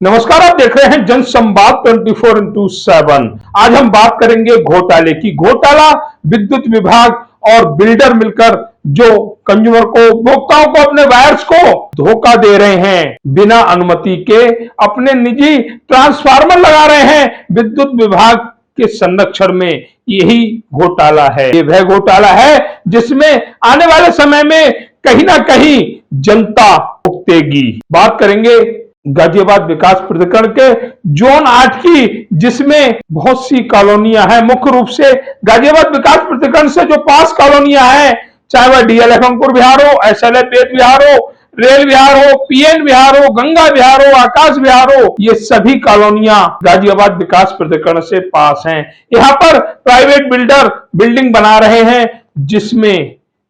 नमस्कार, आप देख रहे हैं जनसंवाद 24x7। आज हम बात करेंगे घोटाले की। घोटाला विद्युत विभाग और बिल्डर मिलकर जो कंज्यूमर को, उपभोक्ताओं को, अपने वायर्स को धोखा दे रहे हैं, बिना अनुमति के अपने निजी ट्रांसफार्मर लगा रहे हैं विद्युत विभाग के संरक्षण में। यही घोटाला है। ये वह घोटाला है जिसमें आने वाले समय में कहीं ना कहीं जनता भुगतेगी। बात करेंगे गाजियाबाद विकास प्राधिकरण के जोन 8 की, जिसमें बहुत सी कॉलोनियां हैं। मुख्य रूप से गाजियाबाद विकास प्राधिकरण से जो पास कॉलोनियां हैं, चाहे वह डीएलएफ अंकुर विहार हो, एसएलएफ वेद विहार हो, रेल विहार हो, पीएन विहार हो, गंगा विहार हो, आकाश विहार हो, ये सभी कॉलोनियां गाजियाबाद विकास प्राधिकरण से पास हैं। यहाँ पर प्राइवेट बिल्डर बिल्डिंग बना रहे हैं, जिसमें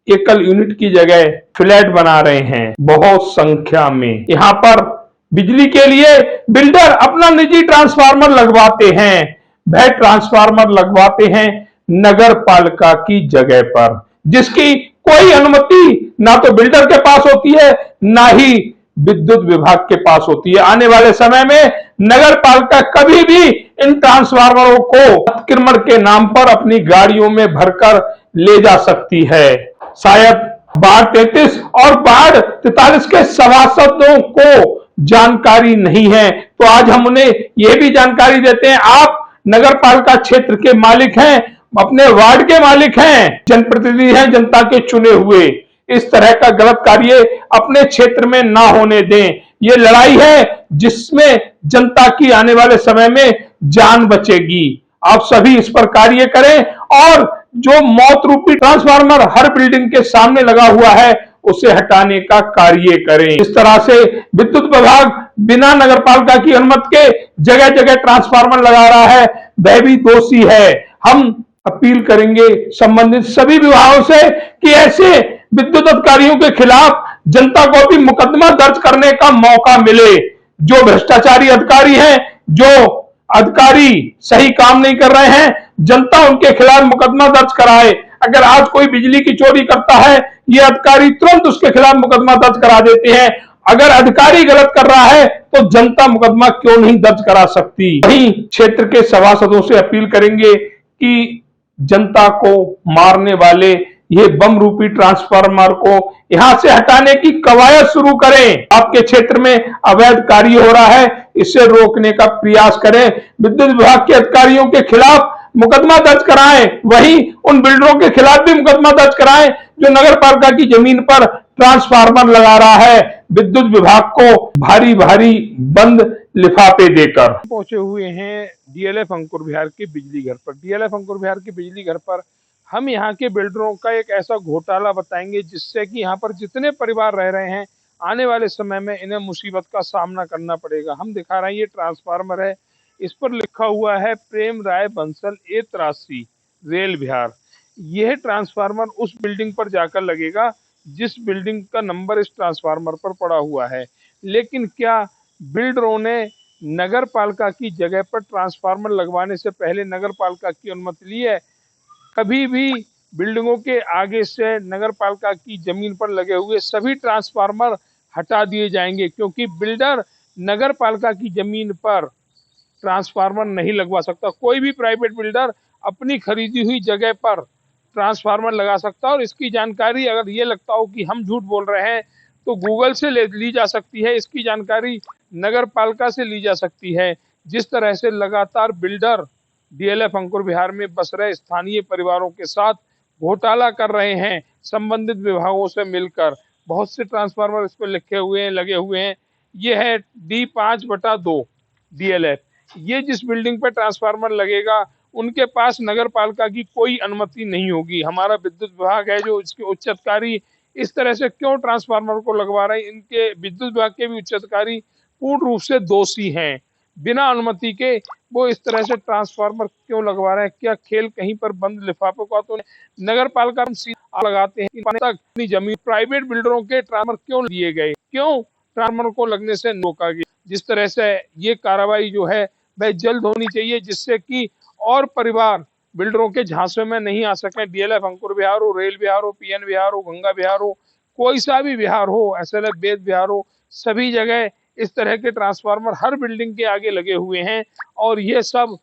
एकल यूनिट की जगह फ्लैट बना रहे हैं बहुत संख्या में। यहाँ पर बिजली के लिए बिल्डर अपना निजी ट्रांसफार्मर लगवाते हैं। वह ट्रांसफार्मर लगवाते हैं नगर पालिका की जगह पर, जिसकी कोई अनुमति ना तो बिल्डर के पास होती है, ना ही विद्युत विभाग के पास होती है। आने वाले समय में नगर पालिका कभी भी इन ट्रांसफार्मरों को अतिक्रमण के नाम पर अपनी गाड़ियों में भरकर ले जा सकती है। शायद बाढ़ 33 और बाढ़ 43 के सभासदों को जानकारी नहीं है, तो आज हम उन्हें यह भी जानकारी देते हैं। आप नगर पालिका क्षेत्र के मालिक हैं, अपने वार्ड के मालिक हैं, जनप्रतिनिधि हैं, जनता के चुने हुए। इस तरह का गलत कार्य अपने क्षेत्र में ना होने दें। ये लड़ाई है जिसमें जनता की आने वाले समय में जान बचेगी। आप सभी इस पर कार्य करें और जो मौत रूपी ट्रांसफार्मर हर बिल्डिंग के सामने लगा हुआ है, उसे हटाने का कार्य करें। इस तरह से विद्युत विभाग बिना नगर पालिका की अनुमति के जगह जगह ट्रांसफार्मर लगा रहा है, वह भी दोषी है। हम अपील करेंगे संबंधित सभी विभागों से कि ऐसे विद्युत अधिकारियों के खिलाफ जनता को भी मुकदमा दर्ज करने का मौका मिले। जो भ्रष्टाचारी अधिकारी हैं, जो अधिकारी सही काम नहीं कर रहे हैं, जनता उनके खिलाफ मुकदमा दर्ज कराए। अगर आज कोई बिजली की चोरी करता है, ये अधिकारी तुरंत उसके खिलाफ मुकदमा दर्ज करा देते हैं। अगर अधिकारी गलत कर रहा है तो जनता मुकदमा क्यों नहीं दर्ज करा सकती। वहीं क्षेत्र के सभासदों से अपील करेंगे कि जनता को मारने वाले ये बम रूपी ट्रांसफार्मर को यहां से हटाने की कवायद शुरू करें। आपके क्षेत्र में अवैध कार्य हो रहा है, इसे रोकने का प्रयास करें। विद्युत विभाग के अधिकारियों के खिलाफ मुकदमा दर्ज कराएं, वहीं उन बिल्डरों के खिलाफ भी मुकदमा दर्ज कराएं जो नगर पालिका की जमीन पर ट्रांसफार्मर लगा रहा है, विद्युत विभाग को भारी भारी बंद लिफाफे देकर। पहुंचे हुए हैं डीएलएफ अंकुर विहार के बिजली घर पर। डीएलएफ अंकुर विहार के बिजली घर पर हम यहाँ के बिल्डरों का एक ऐसा घोटाला बताएंगे जिससे कि यहाँ पर जितने परिवार रह रहे हैं, आने वाले समय में इन्हें मुसीबत का सामना करना पड़ेगा। हम दिखा रहे हैं, ये ट्रांसफार्मर है, इस पर लिखा हुआ है प्रेम राय बंसल A83 रेल विहार। यह ट्रांसफार्मर उस बिल्डिंग पर जाकर लगेगा जिस बिल्डिंग का नंबर इस ट्रांसफार्मर पर पड़ा हुआ है। लेकिन क्या बिल्डरों ने नगर पालिका की जगह पर ट्रांसफार्मर लगवाने से पहले नगर पालिका की अनुमति ली है? कभी भी बिल्डिंगों के आगे से नगर पालिका की जमीन पर लगे हुए सभी ट्रांसफार्मर हटा दिए जाएंगे, क्योंकि बिल्डर नगर पालिका की जमीन पर ट्रांसफार्मर नहीं लगवा सकता। कोई भी प्राइवेट बिल्डर अपनी खरीदी हुई जगह पर ट्रांसफार्मर लगा सकता है, और इसकी जानकारी अगर ये लगता हो कि हम झूठ बोल रहे हैं तो गूगल से ली जा सकती है। इसकी जानकारी नगर पालिका से ली जा सकती है। जिस तरह से लगातार बिल्डर डीएलएफ अंकुर विहार में बस रहे स्थानीय परिवारों के साथ घोटाला कर रहे हैं, संबंधित विभागों से मिलकर बहुत से ट्रांसफार्मर इस पर लिखे हुए हैं, लगे हुए हैं। ये है D5/2 डीएलएफ। ये जिस बिल्डिंग पर ट्रांसफार्मर लगेगा उनके पास नगर पालिका की कोई अनुमति नहीं होगी। हमारा विद्युत विभाग है जो इसके उच्च अधिकारी इस तरह से क्यों ट्रांसफार्मर को लगवा रहे हैं, इनके विद्युत विभाग के भी उच्च अधिकारी पूर्ण रूप से दोषी हैं। बिना अनुमति के वो इस तरह से ट्रांसफार्मर क्यों लगवा रहे हैं? क्या खेल कहीं पर बंद लिफाफों का तो नगर पालिका लगाते हैं तक अपनी जमीन प्राइवेट बिल्डरों के ट्रांसफार्मर क्यों दिए गए? क्यों ट्रांसफार्मर को लगने से रोका गया? जिस तरह से ये कार्रवाई जो है वह जल्द होनी चाहिए, जिससे कि और परिवार बिल्डरों के झांसे में नहीं आ सके। डीएलएफ अंकुर विहार हो, रेल विहार हो, पीएन विहार हो, गंगा विहार हो, कोई सा भी विहार हो, एसएलएफ वेद विहार हो, सभी जगह इस तरह के ट्रांसफार्मर हर बिल्डिंग के आगे लगे हुए हैं और ये सब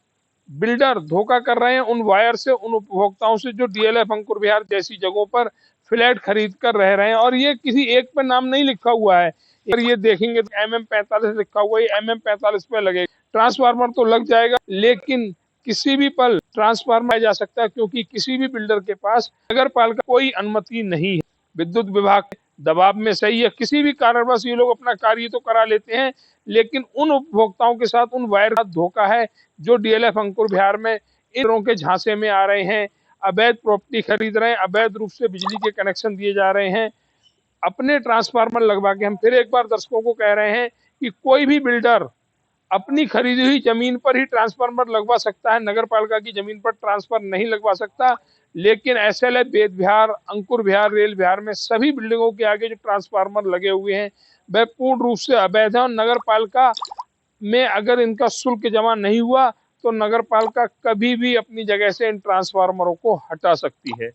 बिल्डर धोखा कर रहे हैं उन वायर से, उन उपभोक्ताओं से जो डीएलएफ अंकुर विहार जैसी जगहों पर फ्लैट खरीद कर रह रहे हैं। और ये किसी एक पर नाम नहीं लिखा हुआ है, अगर ये देखेंगे तो MM45 लिखा हुआ है, MM45 पे लगे ट्रांसफार्मर तो लग जाएगा, लेकिन किसी भी पल ट्रांसफार्मर जा सकता है, क्योंकि किसी भी बिल्डर के पास नगर पालिका कोई अनुमति नहीं है। विद्युत विभाग के दबाव में सही है, किसी भी कारणवश ये लोग अपना कार्य तो करा लेते हैं, लेकिन उन उपभोक्ताओं के साथ उन वायर का धोखा है जो डीएलएफ अंकुर विहार में इन के झांसे में आ रहे हैं, अवैध प्रॉपर्टी खरीद रहे हैं, अवैध रूप से बिजली के कनेक्शन दिए जा रहे हैं अपने ट्रांसफार्मर लगवा के। हम फिर एक बार दर्शकों को कह रहे हैं कि कोई भी बिल्डर अपनी खरीदी हुई जमीन पर ही ट्रांसफार्मर लगवा सकता है, नगर पालिका की जमीन पर ट्रांसफर नहीं लगवा सकता। लेकिन एसएलएफ, वेद विहार, अंकुर विहार, रेल विहार में सभी बिल्डिंगों के आगे जो ट्रांसफार्मर लगे हुए हैं वह पूर्ण रूप से अवैध है और नगर पालिका में अगर इनका शुल्क जमा नहीं हुआ तो नगर पालिका कभी भी अपनी जगह से इन ट्रांसफार्मरों को हटा सकती है।